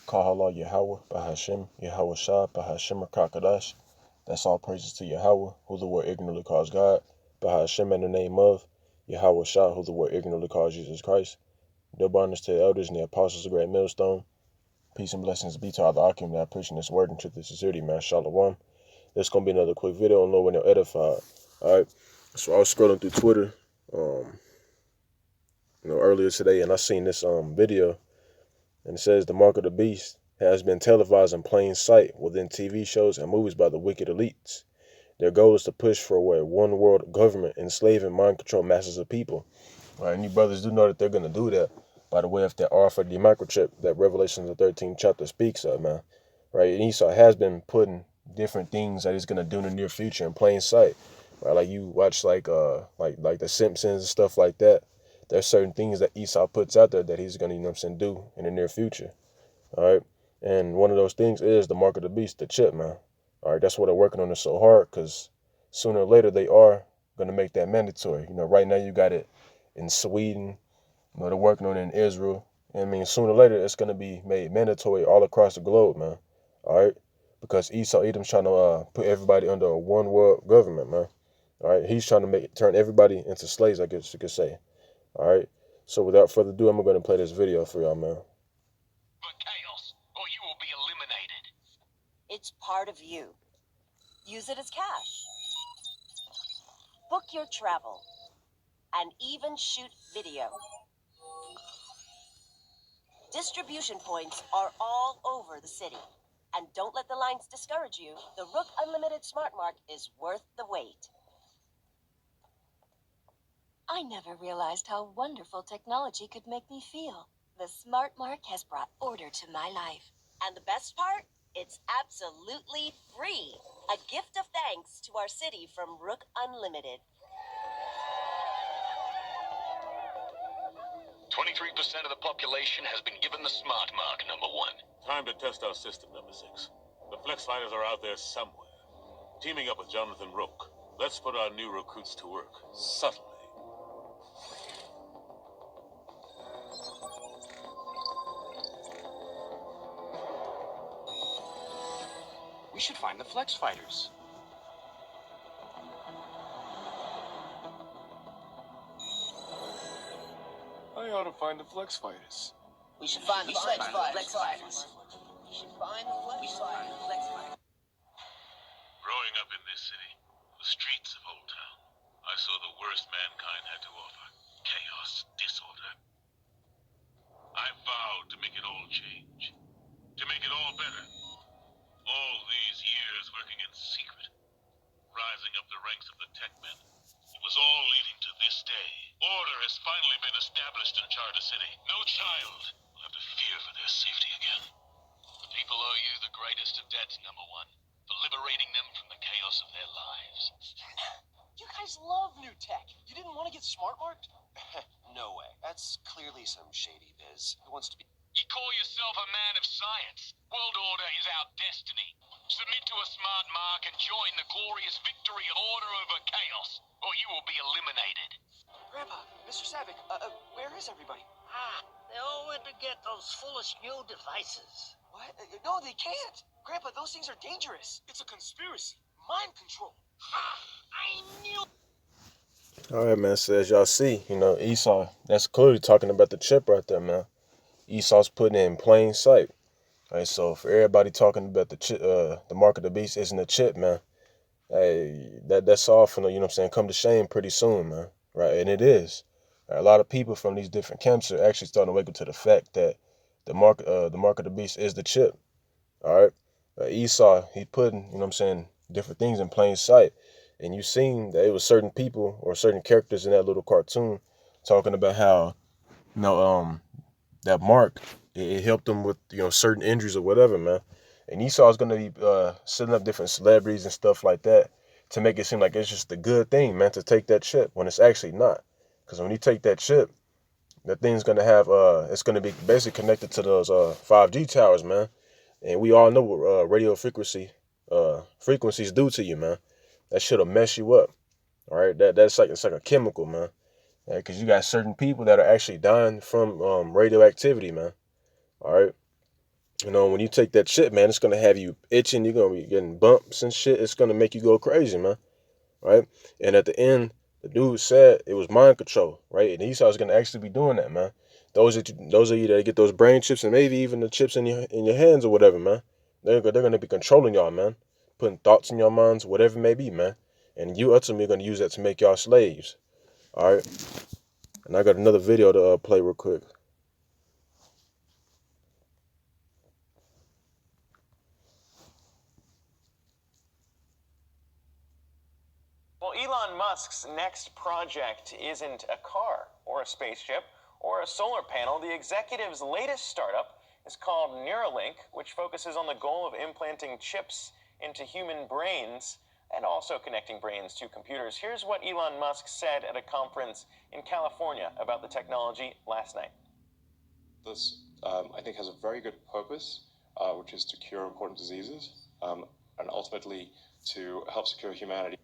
Kahala Yahweh, Bahashem, Yahweh Shah, Bahashem Rakakadash. That's all praises to Yahweh, who the world ignorantly calls God. Bahashem in the name of Yahweh Shah, who the world ignorantly calls Jesus Christ. Double honors to the elders and the apostles of the great millstone. Peace and blessings be to all the Akim that are preaching this word and truth and sincerity, man. Shalom. This is going to be another quick video on Lord when you're edified. Alright, so I was scrolling through Twitter earlier today, and I seen this video, and it says the mark of the beast has been televised in plain sight within TV shows and movies by the wicked elites. Their goal is to push for a one world government, enslave and mind control masses of people. Right, and you brothers do know that they're going to do that by the way of that R for the microchip that Revelation the 13th chapter speaks of, man. Right, and Esau has been putting different things that he's going to do in the near future in plain sight. Right, like you watch like the Simpsons and stuff like that. There's certain things that Esau puts out there that he's going to, do in the near future. All right. And one of those things is the mark of the beast, the chip, man. All right. That's why they're working on it so hard, because sooner or later they are going to make that mandatory. Right now you got it in Sweden. They're working on it in Israel. I mean, sooner or later it's going to be made mandatory all across the globe, man. All right. Because Esau Edom's trying to put everybody under a one world government, man. All right. He's trying to turn everybody into slaves, I guess you could say. All right. So without further ado, I'm going to play this video for y'all, man. For chaos, or you will be eliminated. It's part of you. Use it as cash. Book your travel. And even shoot video. Distribution points are all over the city. And don't let the lines discourage you. The Rook Unlimited Smart Mark is worth the wait. I never realized how wonderful technology could make me feel. The Smart Mark has brought order to my life. And the best part? It's absolutely free. A gift of thanks to our city from Rook Unlimited. 23% of the population has been given the smart mark, number 1. Time to test our system, number 6. The flex fighters are out there somewhere. Teaming up with Jonathan Rook. Let's put our new recruits to work. Subtly. We should find the flex fighters. I ought to find the flex fighters. We should find the flex fighters. We should find the flex fighters. Growing up in this city, the streets of Old Town, I saw the worst mankind had to offer. Chaos, disorder. I vowed to make it all change. To make it all better. All these years working in secret. Rising up the ranks of the tech men. It was all leading to this day. Order has finally been established in Charter City. No child will have to fear for their safety again. The people owe you the greatest of debts, number 1, for liberating them from the chaos of their lives. You guys love new tech. You didn't want to get smart marked? No way. That's clearly some shady biz. Who wants to be... You call yourself a man of science. World order is our destiny. Submit to a smart mark and join the glorious victory of order over chaos, or you will be eliminated. Grandpa, Mr. Savick, where is everybody? They all went to get those foolish new devices. What? No, they can't. Grandpa, those things are dangerous. It's a conspiracy. Mind control. I knew. All right, man. So as y'all see, Esau, that's clearly talking about the chip right there, man. Esau's putting it in plain sight. All right, so for everybody talking about the chip, the mark of the beast isn't a chip, man. Hey, that's all finna, come to shame pretty soon, man. Right, and it is. A lot of people from these different camps are actually starting to wake up to the fact that the mark of the beast is the chip. All right, Esau, he putting, different things in plain sight. And you seen that it was certain people or certain characters in that little cartoon talking about how, that mark, it helped them with, certain injuries or whatever, man. And Esau's going to be setting up different celebrities and stuff like that to make it seem like it's just a good thing, man, to take that chip when it's actually not. Because when you take that chip, that thing's going to have, it's going to be basically connected to those 5G towers, man. And we all know what radio frequencies do to you, man. That shit'll mess you up. All right, it's like a chemical, man. Because you got certain people that are actually dying from radioactivity, man. All right. You know, when you take that chip, man, it's gonna have you itching. You're gonna be getting bumps and shit. It's gonna make you go crazy, man. Right? And at the end, the dude said it was mind control, right? And Esau's gonna actually be doing that, man. Those of you that get those brain chips and maybe even the chips in your hands or whatever, man. They're gonna be controlling y'all, man. Putting thoughts in your minds, whatever it may be, man. And you ultimately gonna use that to make y'all slaves. All right. And I got another video to play real quick. Well, Elon Musk's next project isn't a car or a spaceship or a solar panel. The executive's latest startup is called Neuralink, which focuses on the goal of implanting chips into human brains and also connecting brains to computers. Here's what Elon Musk said at a conference in California about the technology last night. This, I think, has a very good purpose, which is to cure important diseases and ultimately to help secure humanity.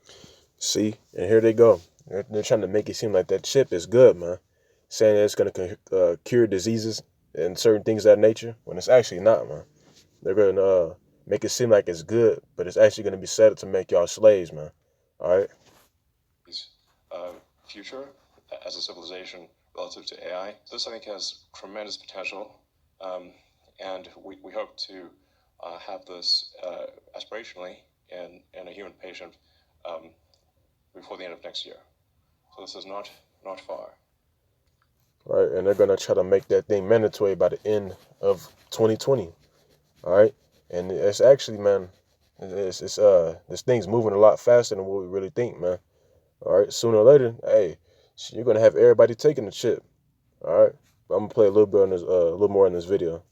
See, and here they go. They're trying to make it seem like that chip is good, man. Saying that it's going to cure diseases and certain things of that nature, when it's actually not, man. They're going to make it seem like it's good, but it's actually going to be set up to make y'all slaves, man. All right? Future as a civilization relative to AI. This, I think, has tremendous potential, and we hope to have this aspirationally in a human patient before the end of next year. So this is not far. Right, and they're gonna try to make that thing mandatory by the end of 2020. All right, and it's actually, man, it's this thing's moving a lot faster than what we really think, man. All right, sooner or later, hey, you're gonna have everybody taking the chip. All right, but I'm gonna play a little bit on this, a little more in this video.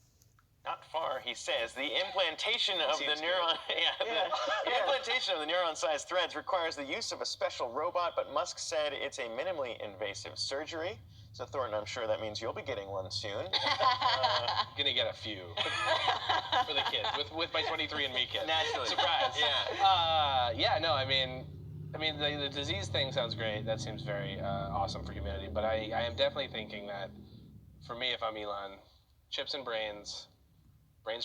Not far, he says. The implantation of the neuron, the implantation of the neuron-sized threads requires the use of a special robot, but Musk said it's a minimally invasive surgery. So Thornton, I'm sure that means you'll be getting one soon. Gonna get a few for the kids with my 23andMe kit. Naturally. Surprise. Yeah. Yeah. No. I mean, the disease thing sounds great. That seems very awesome for humanity. But I am definitely thinking that for me, if I'm Elon, chips and brains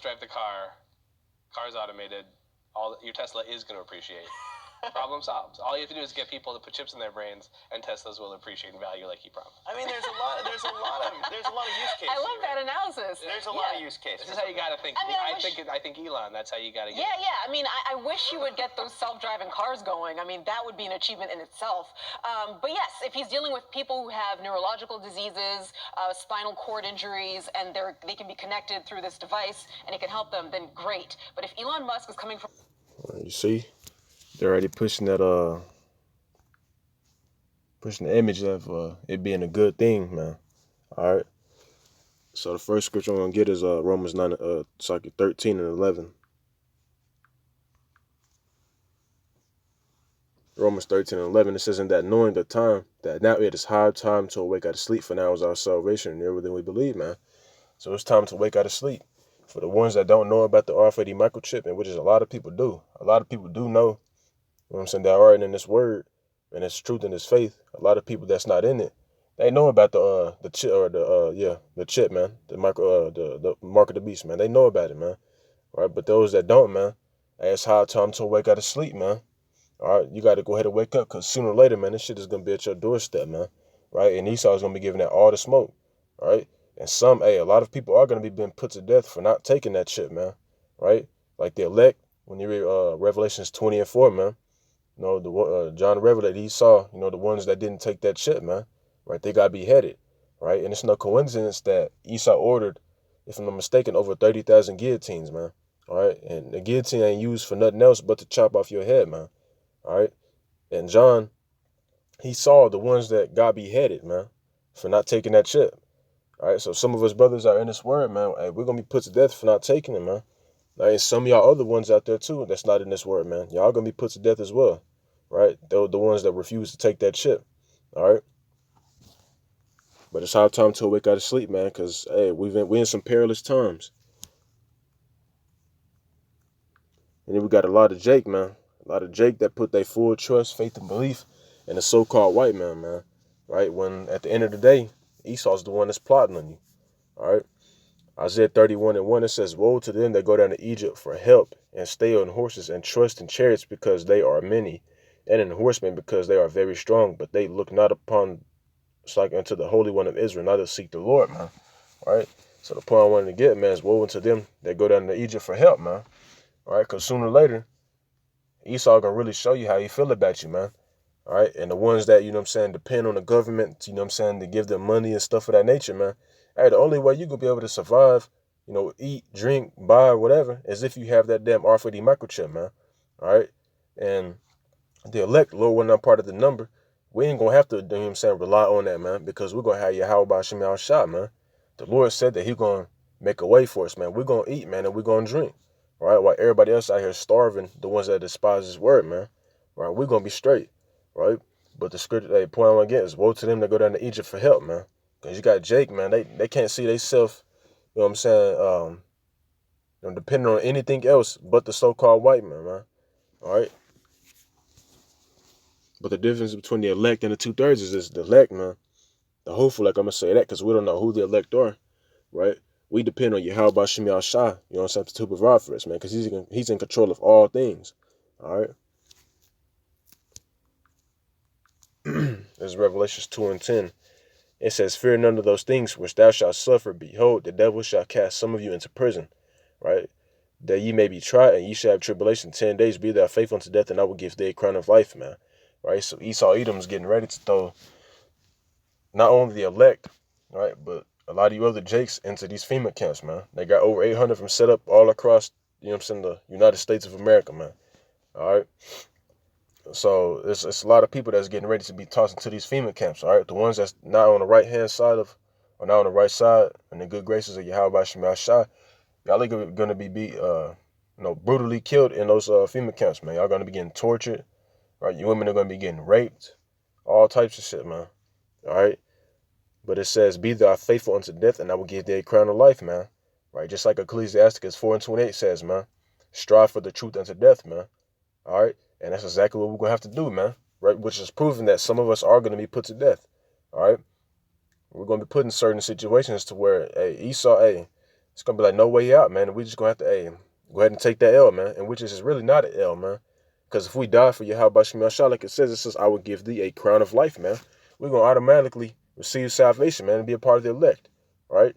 drive the car, car's automated. Your Tesla is going to appreciate. Problem solved. All you have to do is get people to put chips in their brains, and Teslas will appreciate and value like he promised. I mean, there's a lot of use cases. I love that analysis. There's a lot of use cases. This is how you got to think. I mean, I think Elon. That's how you got to get. Yeah. I mean, I wish you would get those self-driving cars going. I mean, that would be an achievement in itself. But yes, if he's dealing with people who have neurological diseases, spinal cord injuries, and they can be connected through this device, and it can help them, then great. But if Elon Musk is coming from, You see, they're already pushing that pushing the image of it being a good thing, man. All right. So the first scripture I'm gonna get is Romans 13 and 11. Romans 13 and 11, it says, in that knowing the time, that now it is high time to awake out of sleep, for now is our salvation nearer than we believe, man. So it's time to wake out of sleep. For the ones that don't know about the RFID microchip, and which is a lot of people do. A lot of people do know, you know what I'm saying, that are in this word, and it's truth in this faith. A lot of people that's not in it, they know about the chip, or the chip, man. The mark of the beast, man. They know about it, man. All right, but those that don't, man, hey, it's high time to wake out of sleep, man. All right, you got to go ahead and wake up, because sooner or later, man, this shit is going to be at your doorstep, man. Right? And Esau's going to be giving that all the smoke. All right? And a lot of people are going to be being put to death for not taking that shit, man. Right? Like the elect, when you read Revelations 20 and 4, man. You know, John Revelated, he saw, you know, the ones that didn't take that shit, man. Right? They got beheaded. Right? And it's no coincidence that Esau ordered, if I'm not mistaken, over 30,000 guillotines, man. All right? And the guillotine ain't used for nothing else but to chop off your head, man. All right. And John, he saw the ones that got beheaded, man, for not taking that chip. All right. So some of us brothers are in this word, man. Hey, we're going to be put to death for not taking it, man. All right, and some of y'all other ones out there, too, that's not in this word, man. Y'all going to be put to death as well. Right. They're the ones that refuse to take that chip. All right. But it's high time to wake out of sleep, man, because, hey, we're in some perilous times. And then we got a lot of Jake, man. A lot of Jake that put their full trust, faith, and belief in the so-called white man, man. Right? When at the end of the day, Esau's the one that's plotting on you. All right? Isaiah 31:1, it says, woe to them that go down to Egypt for help, and stay on horses, and trust in chariots because they are many, and in horsemen because they are very strong, but they look not upon, it's like unto the Holy One of Israel, not to seek the Lord, man. All right? So the point I wanted to get, man, is woe unto them that go down to Egypt for help, man. All right? Because sooner or later, Esau going to really show you how he feel about you, man. All right? And the ones that, you know what I'm saying, depend on the government, you know what I'm saying, to give them money and stuff of that nature, man. Hey, the only way you going to be able to survive, you know, eat, drink, buy, whatever, is if you have that damn RFID microchip, man. All right? And the elect, Lord, we're not part of the number. We ain't going to have to, you know what I'm saying, rely on that, man, because we're going to have Yahweh Shem Yahweh Shah, man. The Lord said that He going to make a way for us, man. We're going to eat, man, and we're going to drink. All right? While everybody else out here starving, the ones that despise His word, man. All right? We're going to be straight. Right? But the scripture, the point I want to get is woe to them that go down to Egypt for help, man. Because you got Jake, man. They can't see themselves, you know what I'm saying, you know, depending on anything else but the so-called white man, man. All right? But the difference between the elect and the two-thirds is the elect, man. The hopeful, like I'm going to say that because we don't know who the elect are, right? We depend on Yahweh Shem Yahweh Shah, you know what I'm saying, to provide for us, man, because he's in control of all things, all right? This is Revelations 2:10. It says, fear none of those things which thou shalt suffer. Behold, the devil shall cast some of you into prison, right? That ye may be tried, and ye shall have tribulation 10 days. Be thou faithful unto death, and I will give thee a crown of life, man. Right? So Esau Edom's getting ready to throw not only the elect, right, but a lot of you other jakes into these FEMA camps, man. They got over 800 of them set up all across, you know what I'm saying, the United States of America, man. All right? So it's a lot of people that's getting ready to be tossed into these FEMA camps, all right? The ones that's not on the right-hand side of, or not on the right side, in the good graces of Yahweh Shema Shah, y'all are going to be you know, brutally killed in those FEMA camps, man. Y'all going to be getting tortured, right? You women are going to be getting raped, all types of shit, man, all right? But it says, be thou faithful unto death, and I will give thee a crown of life, man, right? Just like Ecclesiasticus 4:28 says, man, strive for the truth unto death, man. All right. And that's exactly what we're going to have to do, man. Right. Which is proving that some of us are going to be put to death. All right. We're going to be put in certain situations to where, hey, Esau, hey, it's going to be like no way out, man. And we just going to have to, hey, go ahead and take that L, man. And which is really not an L, man. Because if we die for Yahweh Shem Shah, like it says, I will give thee a crown of life, man. We're going to automatically receive salvation, man, and be a part of the elect. All right.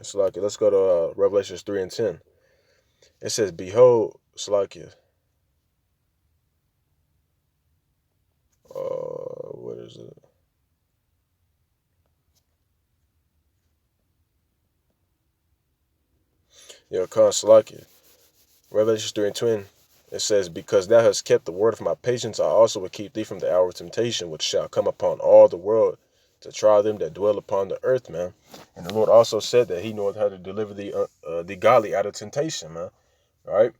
Salakia, let's go to Revelations 3:10. It says, behold, Salakia. What is it? Yeah, Salakia. Revelations 3:20. It says, because thou hast kept the word of my patience, I also will keep thee from the hour of temptation, which shall come upon all the world to try them that dwell upon the earth, man. And the Lord also said that He knoweth how to deliver the godly out of temptation, man. All right,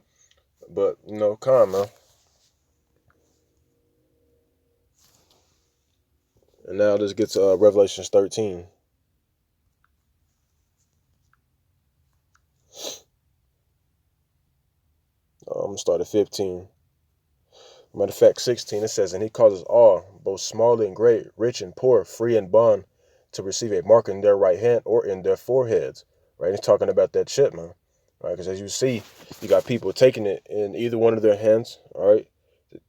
but you know, man. And now let's get to Revelations 13. I'm gonna start at 15. Matter of fact, 16, it says, and He causes all, both small and great, rich and poor, free and bond, to receive a mark in their right hand or in their foreheads. Right? He's talking about that chip, man. Right? Because as you see, you got people taking it in either one of their hands. All right?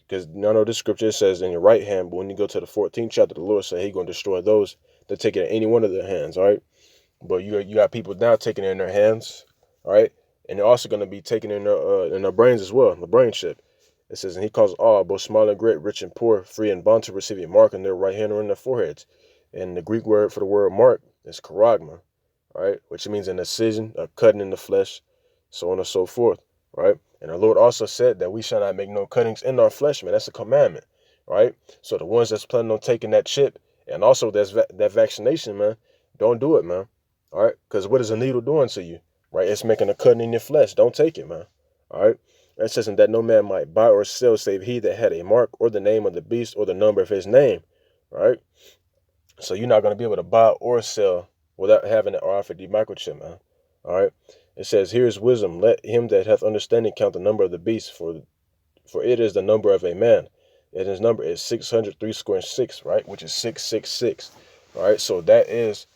Because none of the scripture says in your right hand, but when you go to the 14th chapter, the Lord said He's going to destroy those that take it in any one of their hands. All right? But you got people now taking it in their hands. All right? And they're also going to be taking it in their brains as well, the brain chip. It says, and He calls all, both small and great, rich and poor, free and bond, to receive a mark in their right hand or in their foreheads. And the Greek word for the word mark is charagma, right? Which means an incision, a cutting in the flesh, so on and so forth, right? And our Lord also said that we shall not make no cuttings in our flesh, man. That's a commandment, right? So the ones that's planning on taking that chip and also that vaccination, man, don't do it, man. All right? Because what is a needle doing to you, right? It's making a cutting in your flesh. Don't take it, man. All right? It says, and that no man might buy or sell save he that had a mark or the name of the beast or the number of his name, right? So you're not going to be able to buy or sell without having an RFID microchip, man. All right? It says, here's wisdom. Let him that hath understanding count the number of the beast, for it is the number of a man. And his number is 603 square and 6, right? Which is 666. All right? So that is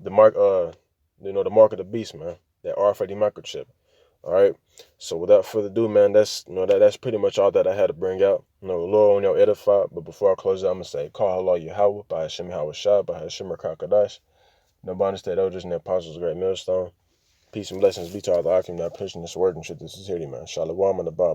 the mark the mark of the beast, man. That RFID microchip. All right. So without further ado, man, that's pretty much all that I had to bring out. Lord on your edify. But before I close out, I'm gonna say, call Allah Yahweh, by Hashem Shah, by Hashem Kakadash. No bonus state elders and the apostles, great millstone. Peace and blessings be to all the Akim that pushing this word and shit, this is here, man. Shalom and the Ba.